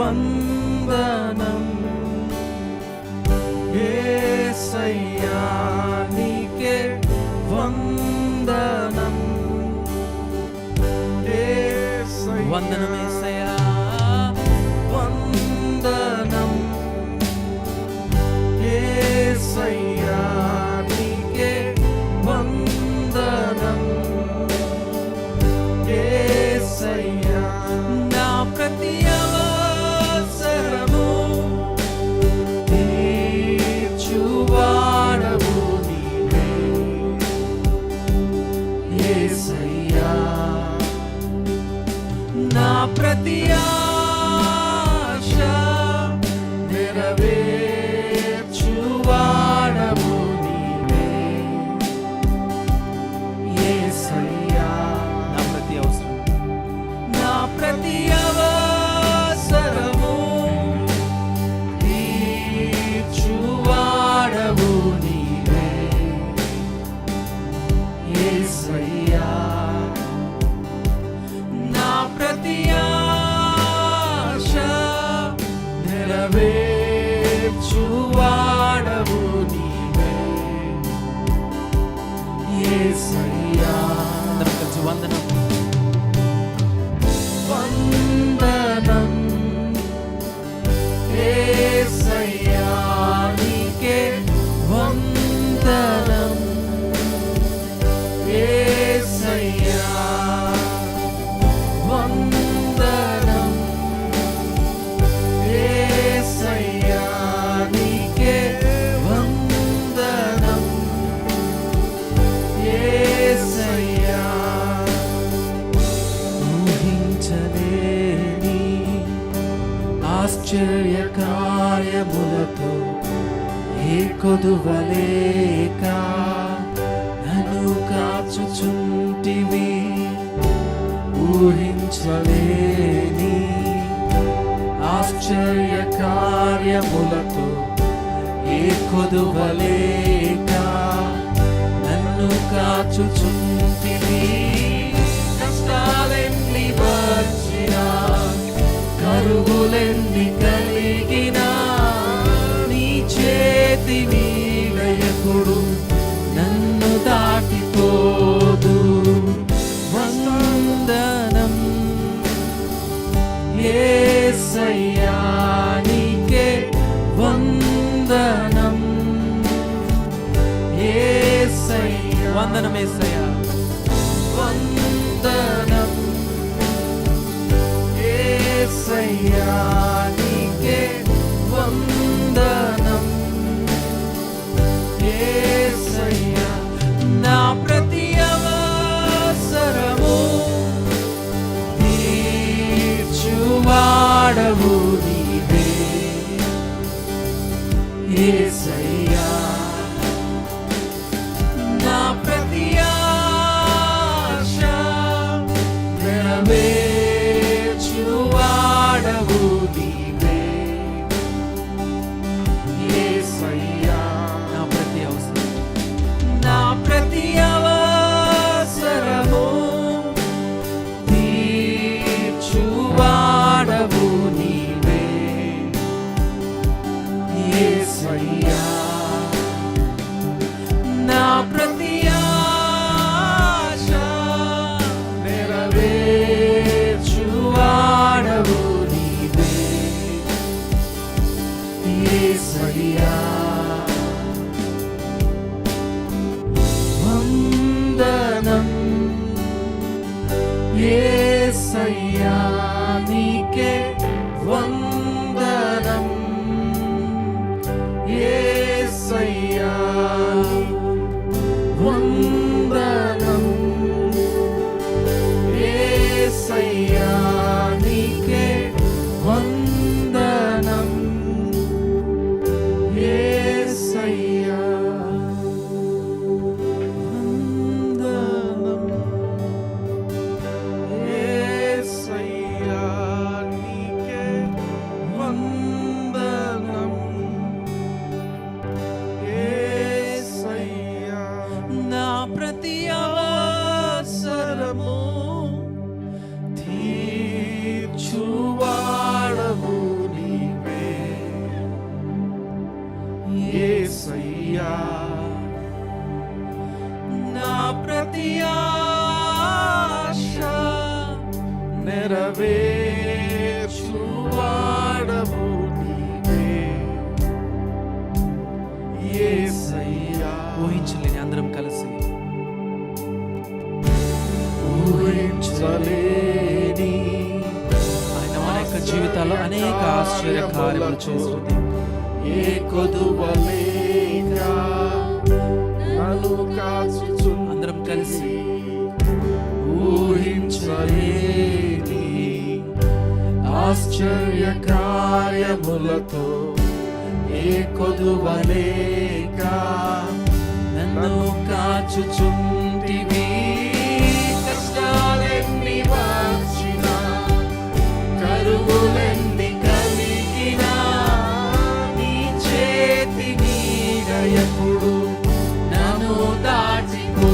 వందనం యేసయ్యా నీకే వందనం యేసయ్యా వందనం యేసయ్యా వందనం యేసయ్యా నీకే వందనం యేసయ్యా నా ప్రతి అవసరము తీర్చువాడవు నీవే యేసయ్యా నా ప్రతి ఆశ నెరవేర్చువాడవు నీవే యేసయ్యా నా ప్రతి అవసరం నా ప్రతి అవసరము తీర్చువాడవు నీవే యేసయ్యా నా ప్రతి ఆశ నెరవేర్చువాడవు నీవే యేసయ్యా అందరం కలిసి వందనం వందనం యేసయ్యా నీకే వందనం యేసయ్యా వందనం యేసయ్యా నీకే వందనం యేసయ్యా ఊహించలేని ఆశ్చర్య కార్యములతో ఏ కొదువలేక నన్ను కాచుచుంటివి ఊహించలేని ఆశ్చర్య కార్యములతో ఏ కొదువలేక నన్ను కాచుచుంటివి కష్టాలెన్ని వచ్చినా కరువులెన్ని కలిగినా నీ చేతి నీడయకుడు నన్ను దాటిపోదు వందనం యేసయ్యా నీకే వందనం యేసయ్యా వందనం యేసయ్యా వందనం యేసయ్యా నీకే వందనం యేసయ్యా నా ప్రతి అవసరము తీర్చువాడవు నీవే యేసయ్యా నా ప్రతి ఆశ నెరవేర్చువాడవు నీవే యేసయ్యా నా ప్రతి అవసరం నా ప్రతి అవసరము తీర్చువాడవు నీవే యేసయ్యా నా ప్రతి ఆశ నెరవేర్చువాడవు నీవే యేసయ్యా వందనం యేసయ్యా నీకే వందనం యేసయ్యా వందనం యేసయ్యా నీకే వందనం యేసయ్యా వందనం యేసయ్యా నీకే నెరవేర్చువాడవు నీవే యేసయ్యా. ఊహించలేని అందరం కలిసి ఊహించలేని ఆయన మన యొక్క జీవితాల్లో అనేక ఆశ్చర్య కార్యములు చేస్తుంది. ఏ కొదువలేక నన్ను కాచుచున్న అందరం కలిసి ఊహించలేని ఆశ్చర్య కార్యములతో ఏ కొదువలేక నన్ను కాచుచుంటివి. కష్టాలెన్ని వచ్చినా కరువులెన్ని కలిగినా నీ చేతి నీడ ఎప్పుడు నన్ను దాటిపో.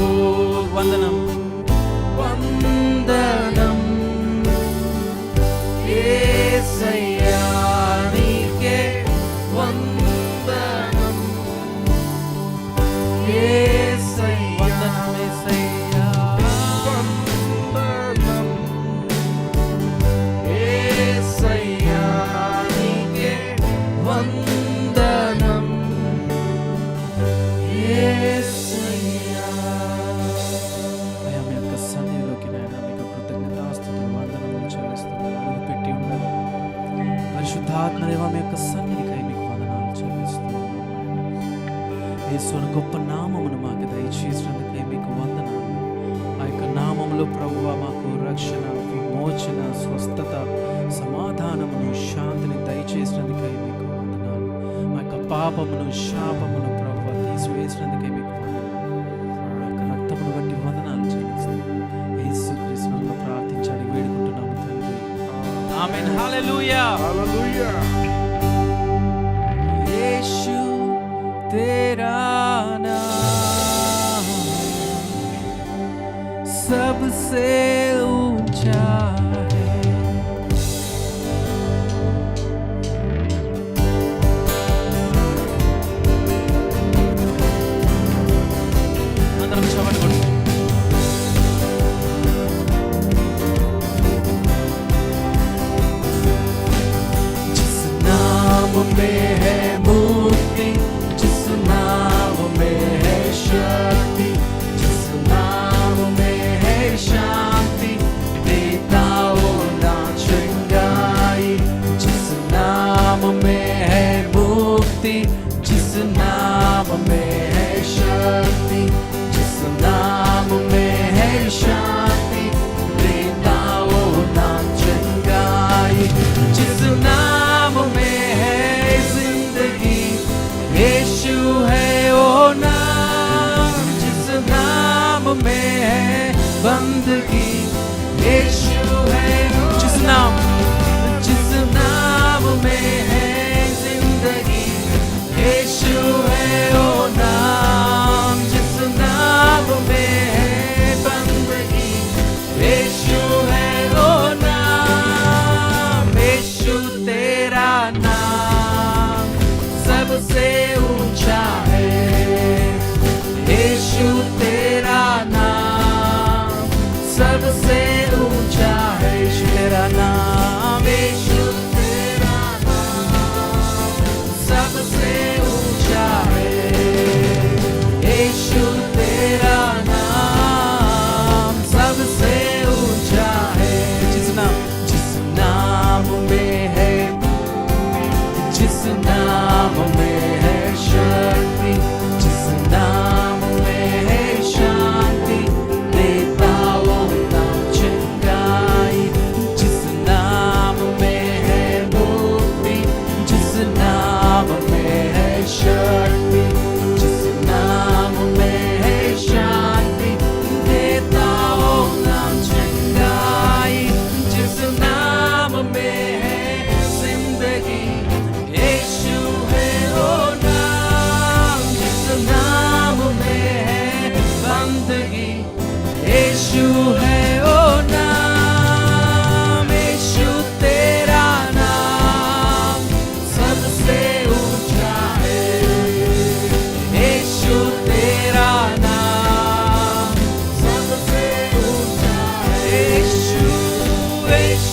వందనం వందనం యేసయ్యా నీకే వందనం యేసయ్యా వందనం యేసయ్యా. వందనం యేసయ్యా నీకే వందనం యేసయ్యా. అయ్యా మీ యొక్క సన్నిధిలోకి నాయన మీకు కృతజ్ఞతాస్తుతులు వందనములు చెల్లిస్తున్నాను. అడుగు పెట్టి ఉండగా పరిశుద్ధాత్మ దేవ మీ యొక్క సన్నిధికై మీకు వందనాలు చెల్లిస్తున్నాను. యేసుని గొప్ప నామమును మాకు దయచేసినందుకై మీకు వందనాలు. ఆ యొక్క నామములో ప్రభువా మాకు రక్షణ, విమోచన, స్వస్థత, సమాధానమును, శాంతిని దయచేసినందుకై మీకు వందనాలు. మా యొక్క పాపమును, శాపమును ప్రభువా తీసివేసినందుకై మీకు వందనాలు. మా యొక్క రక్తమును బట్టి వందనాలు చెల్లిస్తున్నాను. యేసుక్రీస్తునామములో ప్రార్థించాలి వేడుకుంటున్నాము తండ్రి. ఆమేన్. హల్లెలూయా. హల్లెలూయా. यीशु तेरा नाम सबसे ऊंचा है. అందరం చప్పట్లు కొడదాం. जिस नाम में है मुक्ति, जिस नाम में है शक्ति, जिस नाम में है शांति, देता वो ना चंगाई. जिस नाम में है मुक्ति, जिस नाम में है शक्ति, जिस नाम में है शांति, देता वो ना चंगाई. जिस नाम में है जिंदगी, यीशु है वो नाम. जिस नाम में है बंदगी, यीशु है वो जिस नाम जिस नाम में है जिंदगी, यीशु है वो नाम. जिस नाम में है बंदगी, यीशु है वो नाम. यीशु तेरा नाम सबसे ऊंचा है. यीशु तेरा नाम सबसे ऊंचा है. यीशु तेरा नाम, यीशु तेरा नाम सबसे ऊंचा है. यीशु तेरा नाम सबसे ऊंचा है. जिस नाम जिस नाम में है, जिस नाम में है शक्ति, जिस नाम में है शांति, देता वो ना चंगाई. जिस नाम में है मुक्ति, जिस नाम में है शक्ति, जिस नाम में है शांति, देता वो ना चंगाई. जिस नाम में है जिंदगी, यीशु है वो नाम. जिस नाम में है बंदगी, यीशु है वो नाम. यीशु तेरा नाम सबसे ऊंचा है. यीशु तेरा नाम सबसे ऊंचा है. यीशु, यीशु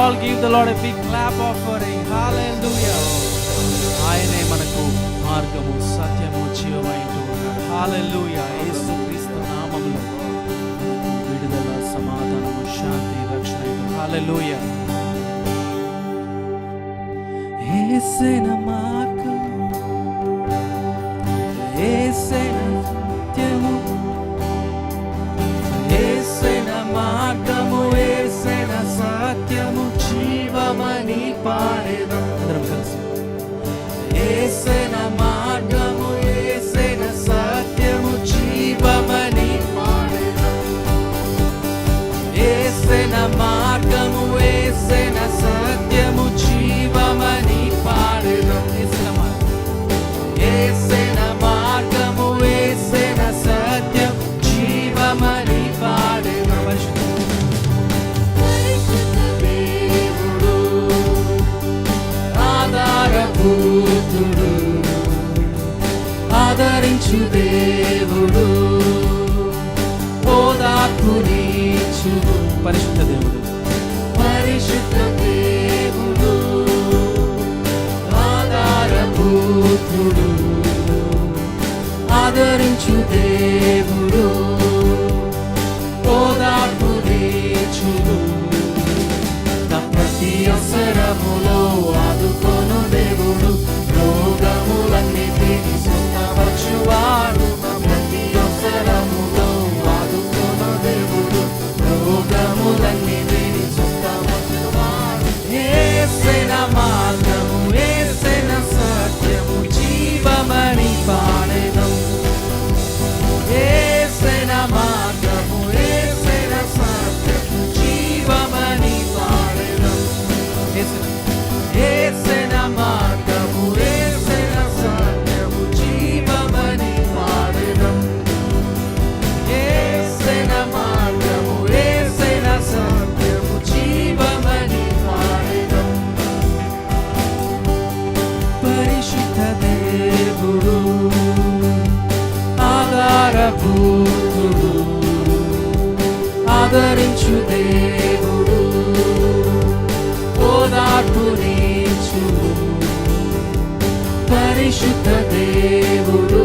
all give the Lord a big clap offering. Hallelujah. ఆయనే మనకు మార్గము, సత్యము, జీవమైంటూ ఉన్నాడు. హల్లెలూయా. యేసుక్రీస్తు నామములో విడుదల, సమాధానము, శాంతి, రక్షణ. హల్లెలూయా. యేసేన మార్గము, యేసేన సత్యము, యేసేన మార్గము, యేసేన సత్యము, జీవమని పాడెదం. అందరం కలిసి యేసేన మార్గము, యేసేన సత్యము, జీవమని పాడెదం. యేసేన మార్గము, యేసేన సత్యము, జీవమని పాడెదం. యేసేన మార్గము, యేసేన సత్యం, జీవమని పాడెదం. పరిశుద్ధ దేవుడు, ఆధారభూతుడు, ఆదరించు దేవుడు, ఓదార్పునిచ్చు. పరిశుద్ధ దేవుడు, పరిశుద్ధ దేవుడు, ఆధారభూతుడు, ఆదరించు దేవుడు, ఓదార్పునిచ్చును. నా ప్రతి అవసరములో ఆదుకొను దేవుడు, రోగములన్నిటిని స్వస్థపరచువాడు. నా ప్రతి అవసరములో ఆదుకొను దేవుడు, రోగములన్నిటిని స్వస్థపరచువాడు. యేసేన మార్గము, యేసేన సత్యము, జీవమని పాడెదం. యేసేన మార్గము, యేసేన సత్యము, జీవమని పాడెదం. యేసేన మార్గము, యేసేన సత్యము, జీవమని పాడెదం. యేసేన మార్గము, యేసేన సత్యము, జీవమని పాడెదం. పరిశుద్ధ దేవుడు, ఆధారభూతుడు, ఆదరించు దేవుడు, ఓదార్పునిచ్చు. పరిశుద్ధ దేవుడు,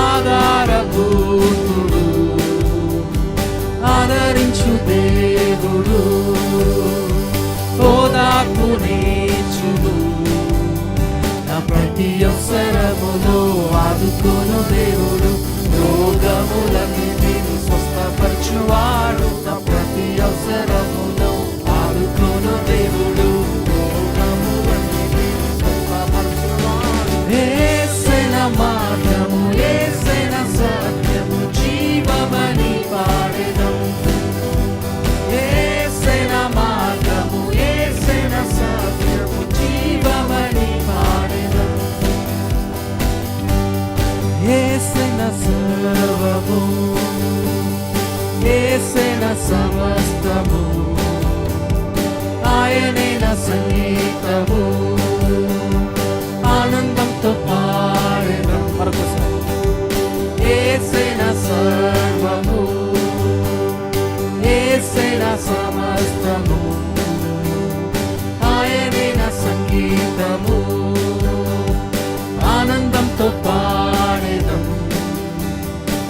ఆధారభూతుడు, ఆదరించు దేవుడు, ఓదార్పునిచ్చును. నా ప్రతి అవసరములో ఆదుకొను దేవుడు, రోగములన్నిటిని స్వస్థపరచువాడు. నా ప్రతి అవసరములో ఆదుకొను దేవుడు, రోగములన్నిటిని స్వస్థపరచువాడు. యేసేన మార్గము, యేసేన సత్యము, జీవమని పాడెదం. యేసేన మార్గము, యేసేన సత్యము, జీవమని పాడెదం. యేసేన సర్వము, యేసేన సమస్తము, ఆయనే నా సంగీతము, ఆనందంతో పాడెదం. మరొకసారి యేసేన సర్వము, యేసేన సమస్తము, ఆయనే నా సంగీతము, ఆనందంతో పాడెదం.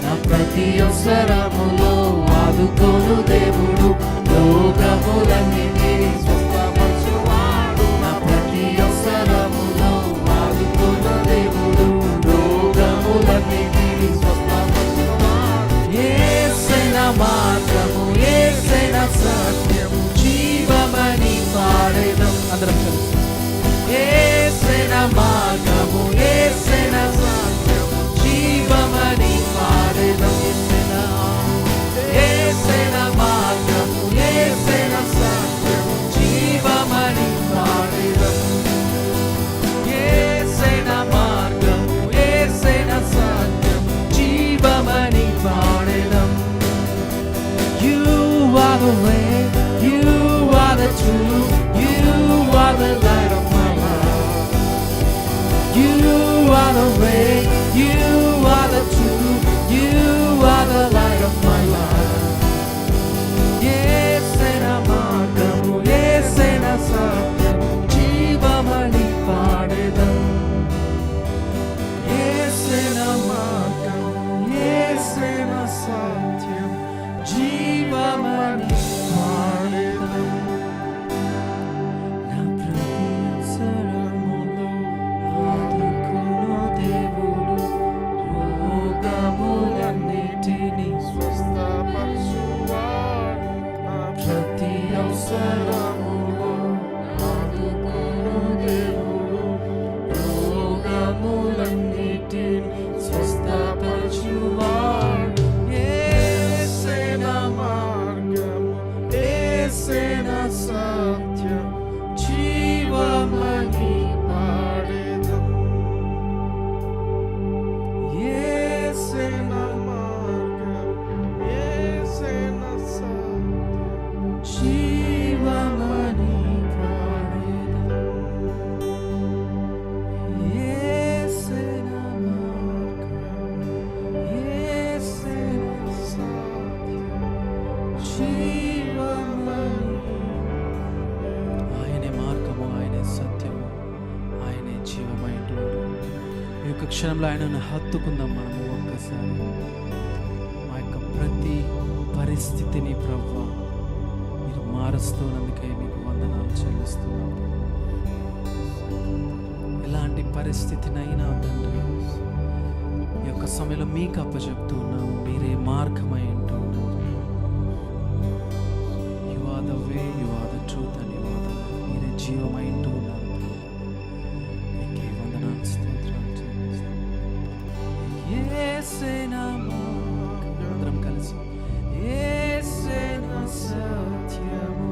నా ప్రతి అవసరములో ఆదుకొను దేవుడు, రోగములన్నిటిని స్వస్థపరచువాడు. నా ప్రతి అవసరములో ఆదుకొను దేవుడు, రోగములన్నిటిని స్వస్థపరచువాడు. యేసేన మార్గము, యేసేన సత్యము, జీవమని పాడెదం. అందరం కలిసి యేసేన మార్గము, యేసేన సత్యము, జీవమని పాడెదం. యేసేన మార్గము, యేసేన సత్యము, సత్యం జీవమని పాడేదం. నా ప్రతి అవసరములో ఆదుకును దేవుడు, రోగములన్నిటినీ స్వస్థపరచువాడు. నా ప్రతి అవసరములో ఆదుకును దేవుడు, రోగములన్నిటినీ స్వస్థపరచువాడు. యేసే నా మార్గము, యేసే నా సత్యం జీవమని పాడేదం. యేసే నా మార్గం, యేసే నా సత్యం జీవమని పాడేదం. యేసే నా మార్గం, యేసే నా సత్యం జీవమని. ఆయనే మార్గము, ఆయనే సత్యము, ఆయనే జీవమైనటువంటి. ఈ యొక్క క్షణంలో ఆయనను హత్తుకుందాం మనము ఒక్కసారి. మా యొక్క ప్రతి పరిస్థితిని ప్రభువా మీరు మారుస్తున్నందుకే మీకు వందనాలు చెల్లిస్తున్నాము. ఎలాంటి పరిస్థితినైనా తండ్రి ఈ యొక్క సమయంలో మీకు అప్పచెప్తూ ఉన్నాము. మీరే మార్గమై ఉంటున్నారు. You are the way, you are the truth and you are the life. మీరే జీవమై ఉంటున్నారు. మీకే వందనాలు, స్తోత్రాలు చెల్లిస్తున్నాము. యేసే నా మార్గం, అందరం కలిసి యేసే నా సత్యము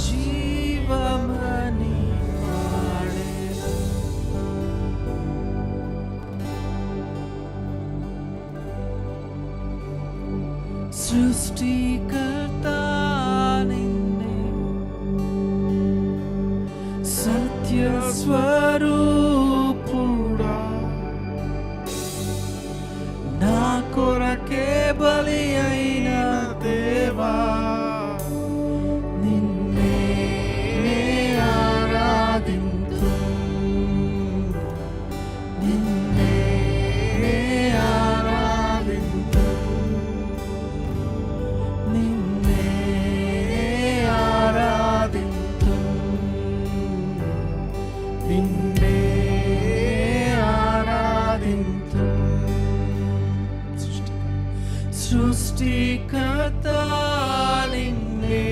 జీవమని పాడేదం. సృష్టికర్త నిన్నే, సత్య స్వరూపుడా, నా కొరకే బలి అయిన దేవా, నిన్నే ఆరాధింతు, నిన్నే ఆరాధింతు, నిన్నే ఆరాధింతు, నిన్నే ఆరాధింతు. సృష్టికర్త నిన్నే,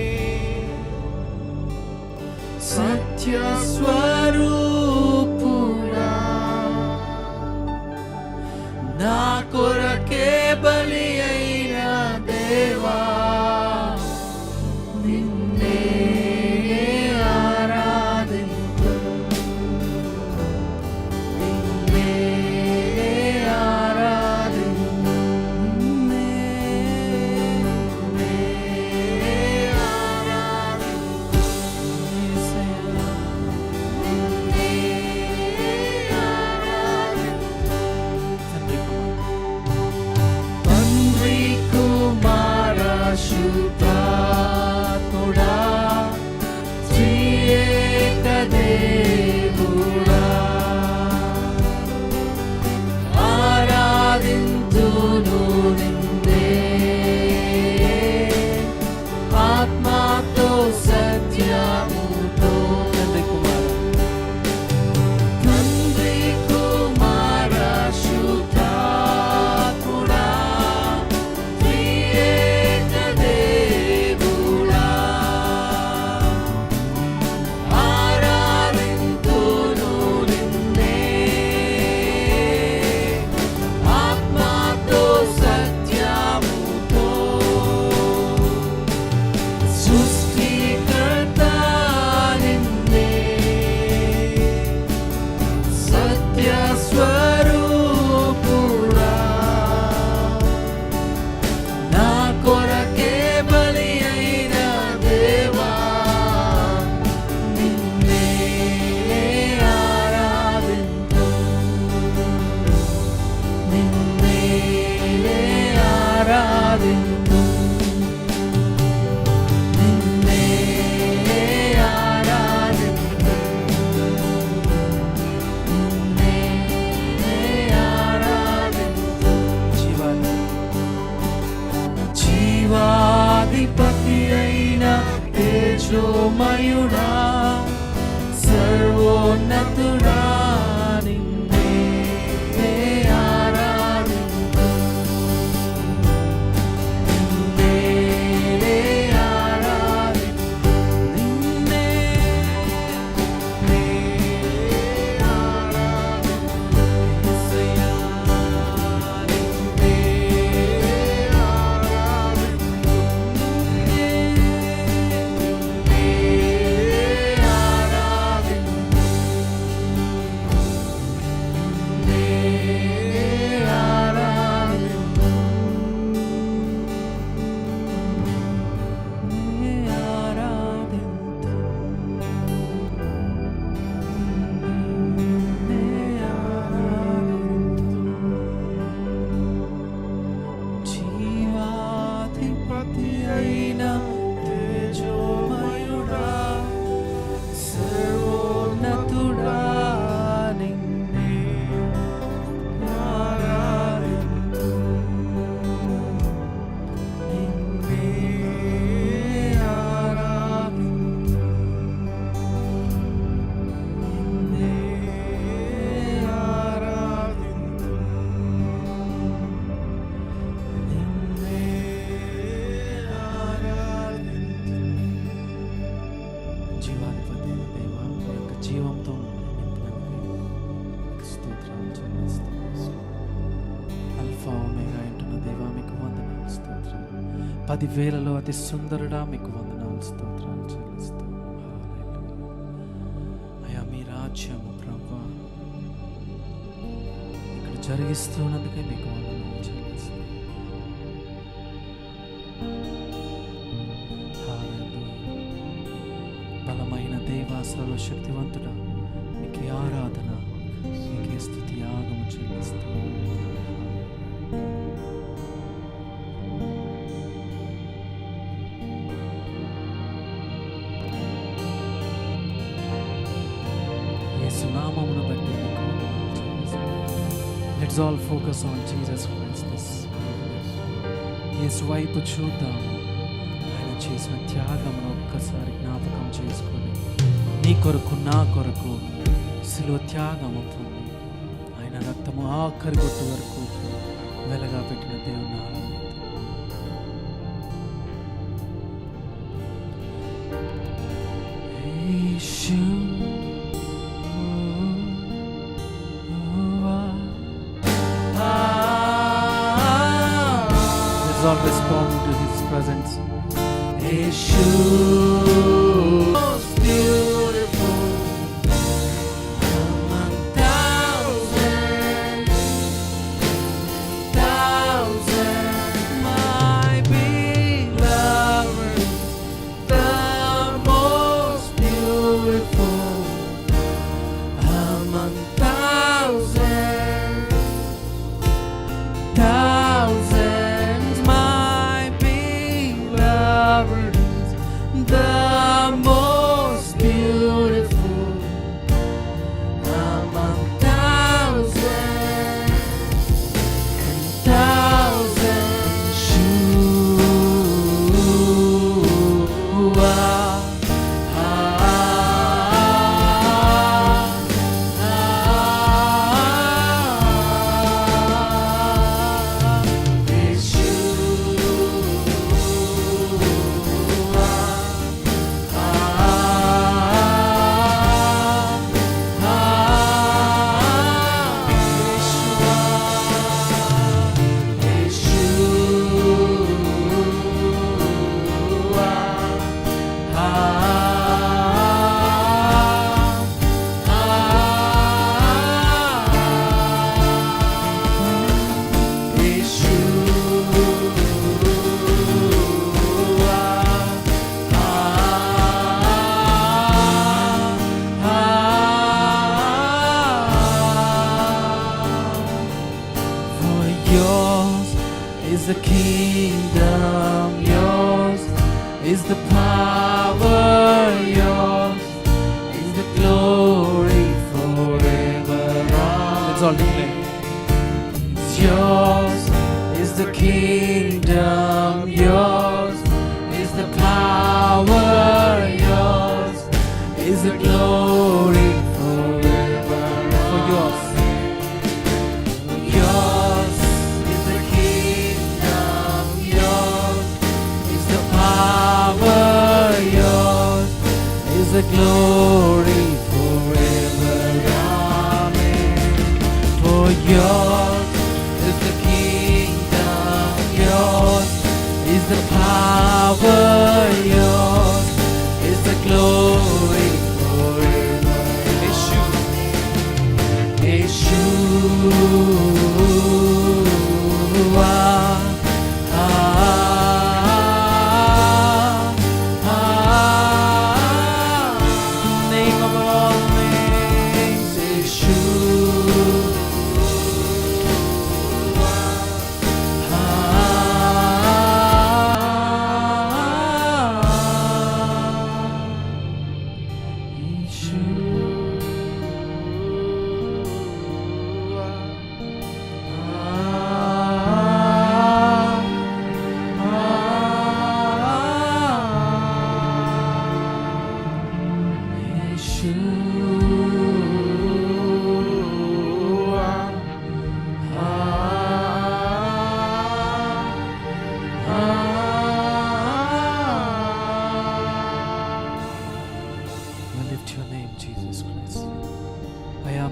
సత్య స్వరూపుడా, నా కొరకే బలి అయిన దేవా, నిన్నే ఆరాధింతు, నిన్నే ఆరాధింతు, నిన్నే ఆరాధింతు. యేసయ్యా, నిన్నే ఆరాధింతు. తండ్రి కుమార శుద్ధాత్ముడా, త్రియేక దేవుడా, ఆరాధింతును నిన్నే, ఆత్మతో సత్యముతో. తండ్రి కుమార శుద్ధాత్ముడా, త్రియేక దేవుడా, ఆరాధింతును నిన్నే, ఆత్మతో సత్యముతో. సృష్టికర్త నిన్నే, సత్య స్వరూపుడా, నా కొరకే బలి అయిన దేవా, నిన్నే ఆరాధింతు, నిన్నే ఆరాధింతు, నిన్నే ఆరాధింతు, నిన్నే ఆరాధింతు. జీవాన్ని తేజోమయుడా సర్వోన్నతుడా నిన్నే ఆరాధింతు నిన్నే ఆరాధింతు నిన్నే ఆరాధింతు యేసయ్యా నిన్నే ఆరాధింతు జీవాధిపతి అయిన తేజోమయుడా సర్వోన్నతుడా నిన్నే ఆరాధింతు నిన్నే ఆరాధింతు నిన్నే ఆరాధింతు నిన్నే ఆరాధింతు జీవాధిపతి అయిన దేవా మీ యొక్క జీవంతో నింపినందుకు మీకు స్తోత్రాలు చెల్లిస్తున్నాను. అల్ఫా ఒమేగా అంటున్న దేవా మీకు వందనాలు స్తోత్రాలు. 10,000లో అతి సుందరుడా మీకు వందనాలు స్తోత్రాలు చెల్లిస్తున్నాను. హల్లెలూయా. అయ్యా మీ రాజ్యము ప్రభువా ఇక్కడ జరిగిస్తున్నందుకే మీకు వందనాలు చెల్లిస్తున్నాను. హల్లెలూయా. బలమైన దేవా సర్వశక్తివంతుడా మీకే ఆరాధన మీకే స్తుతి యాగము చెల్లిస్తాను. యేసు నామమును బట్టి మీకు వందనాలు చెల్లిస్తాను. Let's all focus on Jesus Christ this morning. యేసు వైపు చూద్దాము. ఆయన చేసిన త్యాగమును ఒక్కసారి జ్ఞాపకం చేసుకొని నీ కొరకు నా కొరకు శిలువ త్యాగము పొంది ఆయన రక్తము ఆఖరి గొట్టు వరకు వెలగా పెట్టిన దేవుని ఆరాధిద్దాం. Let's all respond to his presence. Yeshua, most beautiful among thousands, my beloved, the most beautiful among thousands, my beloved is the most beautiful among thousands and thousands. Yeshua. Is the kingdom, yours is the power, yours is the glory forever. Let's all declare. It's yours is the kingdom, yours is the power, yours the glory forever. Amen. For yours is the kingdom, yours is the power, yours is the glory forever. Yeshua, name of all names,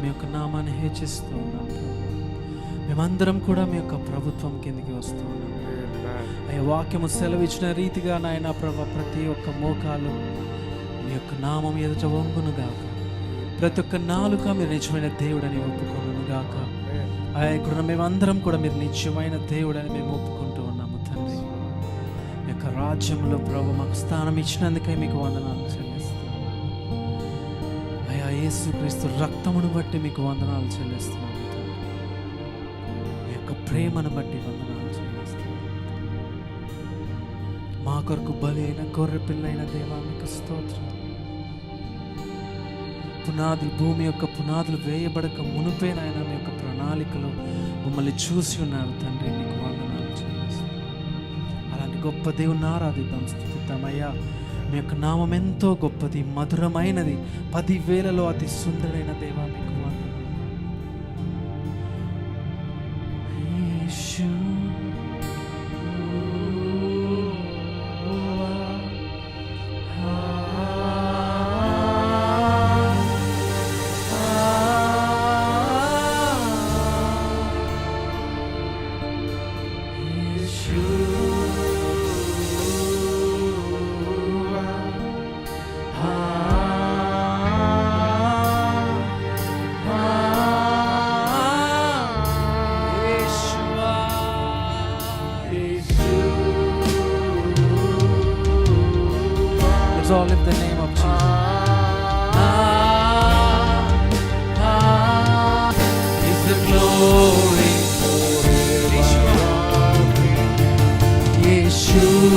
మీ యొక్క నామాన్ని హెచ్చిస్తూ ఉన్నాం ప్రభు. మేమందరం కూడా మీ యొక్క ప్రభుత్వం కిందికి వస్తూ ఉన్నాం. అయ్యా వాక్యము సెలవిచ్చిన రీతిగా నాయన ప్రభు ప్రతి ఒక్క మోకాలు మీ యొక్క నామం ఎదుట వంగును గాక, ప్రతి ఒక్క నాలుక మీరు నిజమైన దేవుడని ఒప్పుకొను గాక. అయ్యా ఇక్కడ మేమందరం కూడా మీరు నిజమైన దేవుడని మేము ఒప్పుకుంటూ ఉన్నాము తండ్రి. మీ యొక్క రాజ్యంలో ప్రభు మాకు స్థానం ఇచ్చినందుకై మీకు వందనాలు చెల్లిస్తున్నాము. అయ్యా యేసుక్రీస్తు రక్తమును బట్టి మీకు వందనాలు చెల్లిస్తున్నాము తండ్రి. మీ యొక్క ప్రేమను బట్టి వందనాలు చెల్లిస్తున్నాము. మా కొరకు బలి అయిన గొర్రె పిల్లైన దేవా మీకు స్తోత్రం. పునాదులు భూమి యొక్క పునాదులు వేయబడక మునుపే నాయన మీ యొక్క ప్రణాళికలో మమ్మల్ని చూసి ఉన్నారు తండ్రి. మీకు వందనాలు చెల్లిస్తున్నాం. అలాంటి గొప్ప దేవుని ఆరాధిద్దాం, స్తుతిద్దామయ్యా. మీ యొక్క నామం ఎంతో గొప్పది, మధురమైనది, 10,000లో అతి సుందరైన దేవా మీకు వందనాలు. Let's all lift the name of Jesus. Is the glory Yeshua.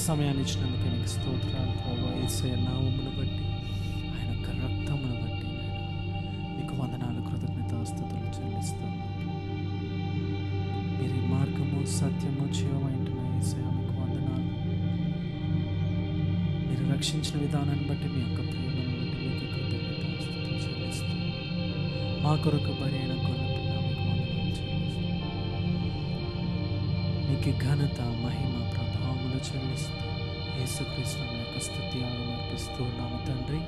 సమయాన్ని ఇచ్చినందుకు నీకు స్తోత్రాలు ప్రభు. యేసయ్య నామమును బట్టి, ఆయన యొక్క రక్తమును బట్టి మీకు వందనాలు, కృతజ్ఞతాస్తుతులు చెల్లిస్తాను. మీరు ఈ మార్గము, సత్యము, జీవమైంటున్న యేసయ్య మీకు వందనాలు. మీరు రక్షించిన విధానాన్ని బట్టి, మీ యొక్క ప్రేమను బట్టి మీకు కృతజ్ఞతాస్తుతులు చెల్లిస్తాను. మా కొరకు బలి అయిన గొర్రె పిల్ల మీకు వందనాలు చెల్లిస్తాను. మీకు ఘనత, మహిమ, చెల్లిస్తూ యేసుక్రీస్తు యొక్క స్తుతి అర్పిస్తూ ఉన్నాము తండ్రి.